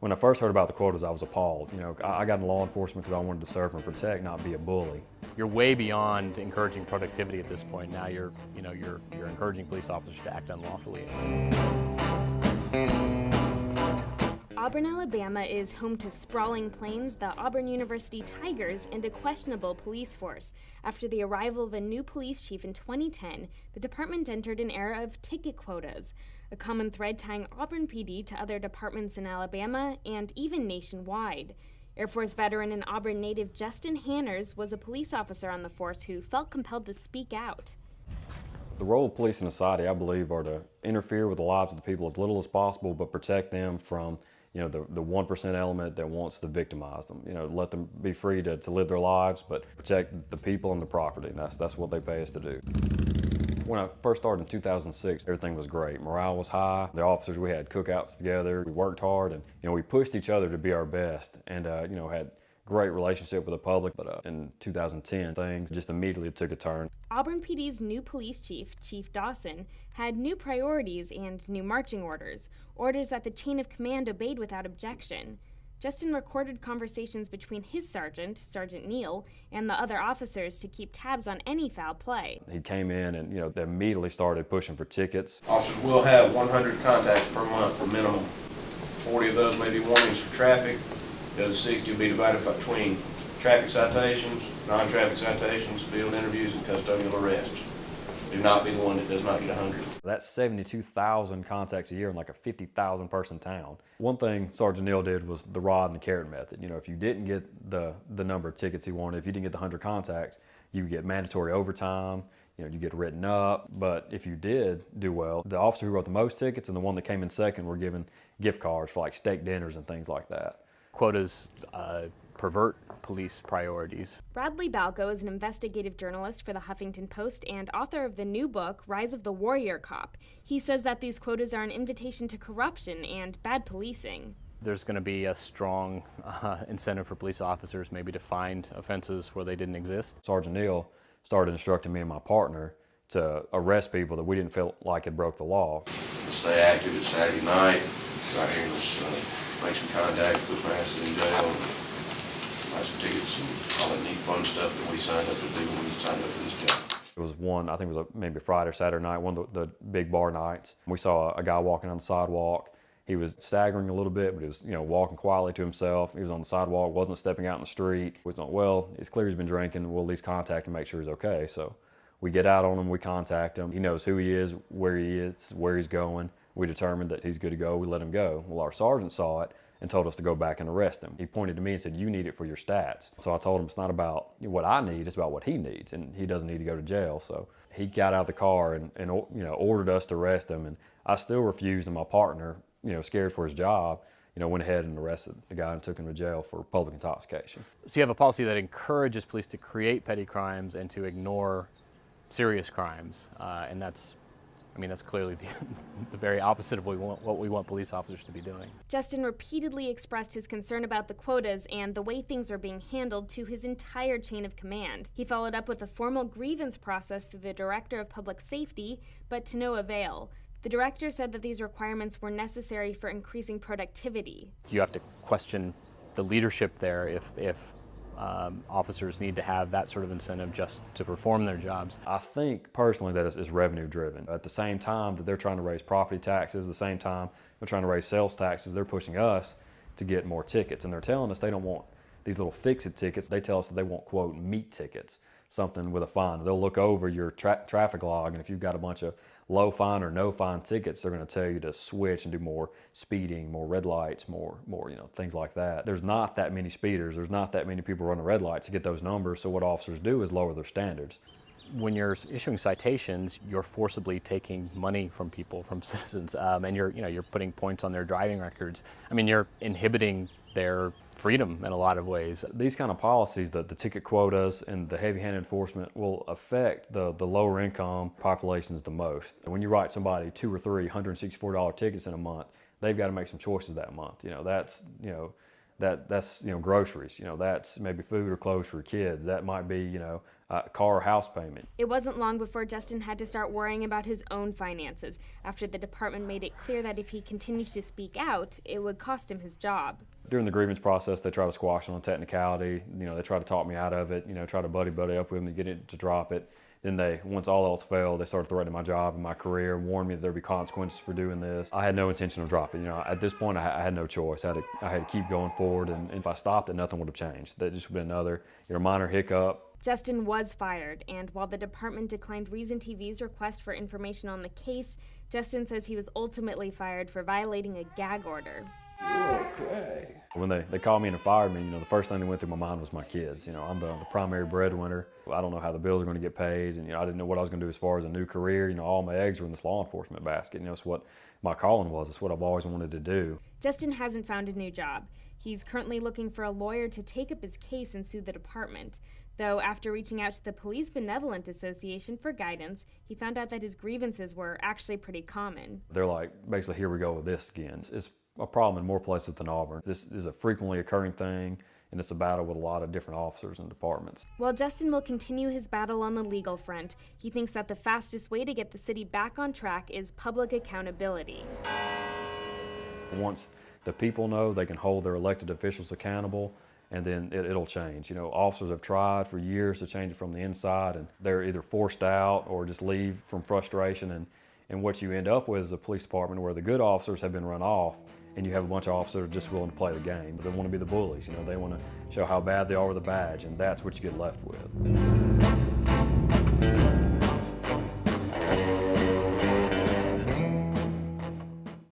When I first heard about the quotas, I was appalled. I got in law enforcement because I wanted to serve and protect, not be a bully. You're way beyond encouraging productivity at this point. Now you're encouraging police officers to act unlawfully. Auburn, Alabama is home to sprawling plains, the Auburn University Tigers, and a questionable police force. After the arrival of a new police chief in 2010, the department entered an era of ticket quotas, a common thread tying Auburn PD to other departments in Alabama and even nationwide. Air Force veteran and Auburn native Justin Hanners was a police officer on the force who felt compelled to speak out. The role of police in society, I believe, are to interfere with the lives of the people as little as possible, but protect them from the 1% element that wants to victimize them. Let them be free to live their lives, but protect the people and the property. And that's what they pay us to do. When I first started in 2006, everything was great. Morale was high. The officers, we had cookouts together. We worked hard, and we pushed each other to be our best, and had great relationship with the public. But in 2010, things just immediately took a turn. Auburn PD's new police chief, Chief Dawson, had new priorities and new marching orders that the chain of command obeyed without objection. Justin recorded conversations between his sergeant, Sergeant Neal, and the other officers to keep tabs on any foul play. He came in and they immediately started pushing for tickets. Officers will have 100 contacts per month for minimum. 40 of those may be warnings for traffic. The other 60 will be divided between traffic citations, non-traffic citations, field interviews, and custodial arrests. Do not be the one that does not get 100. That's 72,000 contacts a year in like a 50,000 person town. One thing Sergeant Neal did was the rod and the carrot method. If you didn't get the number of tickets he wanted, if you didn't get the 100 contacts, you get mandatory overtime, you get written up. But if you did do well, the officer who wrote the most tickets and the one that came in second were given gift cards for like steak dinners and things like that. Quotas pervert police priorities. Bradley Balco is an investigative journalist for the Huffington Post and author of the new book, Rise of the Warrior Cop. He says that these quotas are an invitation to corruption and bad policing. There's going to be a strong incentive for police officers maybe to find offenses where they didn't exist. Sergeant Neal started instructing me and my partner to arrest people that we didn't feel like had broke the law. Stay active at Saturday night. Right here, let's make some contact, put my ass in jail, buy some tickets, and all that neat fun stuff that we signed up to do when we signed up for this job. It was I think it was maybe Friday or Saturday night, one of the big bar nights. We saw a guy walking on the sidewalk. He was staggering a little bit, but he was walking quietly to himself. He was on the sidewalk, wasn't stepping out in the street. We thought, well, it's clear he's been drinking. We'll at least contact him, make sure he's okay. So we get out on him, we contact him. He knows who he is, where he's going. We determined that he's good to go. We let him go. Well, our sergeant saw it and told us to go back and arrest him. He pointed to me and said, "You need it for your stats." So I told him it's not about what I need, it's about what he needs, and he doesn't need to go to jail. So he got out of the car and ordered us to arrest him, and I still refused, and my partner, scared for his job, went ahead and arrested the guy and took him to jail for public intoxication. So you have a policy that encourages police to create petty crimes and to ignore serious crimes, and that's clearly the very opposite of what we want police officers to be doing. Justin repeatedly expressed his concern about the quotas and the way things are being handled to his entire chain of command. He followed up with a formal grievance process through the Director of Public Safety, but to no avail. The director said that these requirements were necessary for increasing productivity. You have to question the leadership there if officers need to have that sort of incentive just to perform their jobs. I think personally that it's revenue driven. At the same time that they're trying to raise property taxes, the same time they're trying to raise sales taxes, they're pushing us to get more tickets. And they're telling us they don't want these little fix-it tickets. They tell us that they want, quote, meat tickets, something with a fine. They'll look over your traffic log, and if you've got a bunch of low fine or no fine tickets, they're going to tell you to switch and do more speeding, more red lights, more things like that. There's not that many speeders. There's not that many people running red lights to get those numbers. So what officers do is lower their standards. When you're issuing citations, you're forcibly taking money from people, from citizens, and you're putting points on their driving records. You're inhibiting their freedom in a lot of ways. These kind of policies, the ticket quotas and the heavy-handed enforcement, will affect the lower income populations the most. When you write somebody $2 or $3 $164 tickets in a month, they've got to make some choices that month. That's groceries. That's maybe food or clothes for kids. That might be car or house payment. It wasn't long before Justin had to start worrying about his own finances after the department made it clear that if he continued to speak out, it would cost him his job. During the grievance process, they try to squash it on technicality. They try to talk me out of it, try to buddy up with me, get it to drop it. Then once all else failed, they started threatening my job and my career, warned me that there'd be consequences for doing this. I had no intention of dropping. At this point, I had no choice. I had to keep going forward, and if I stopped it, nothing would have changed. That just would have been another, minor hiccup. Justin was fired, and while the department declined Reason TV's request for information on the case, Justin says he was ultimately fired for violating a gag order. Okay. When they called me and fired me, the first thing that went through my mind was my kids. I'm the primary breadwinner. I don't know how the bills are going to get paid, and I didn't know what I was going to do as far as a new career. All my eggs were in this law enforcement basket. It's what my calling was. It's what I've always wanted to do. Justin hasn't found a new job. He's currently looking for a lawyer to take up his case and sue the department. Though after reaching out to the Police Benevolent Association for guidance, he found out that his grievances were actually pretty common. They're like, basically, here we go with this again. It's a problem in more places than Auburn. This is a frequently occurring thing, and it's a battle with a lot of different officers and departments. While Justin will continue his battle on the legal front, he thinks that the fastest way to get the city back on track is public accountability. Once the people know, they can hold their elected officials accountable, and then it'll change. Officers have tried for years to change it from the inside, and they're either forced out or just leave from frustration. And what you end up with is a police department where the good officers have been run off, and you have a bunch of officers that are just willing to play the game. They want to be the bullies. They want to show how bad they are with a badge, and that's what you get left with.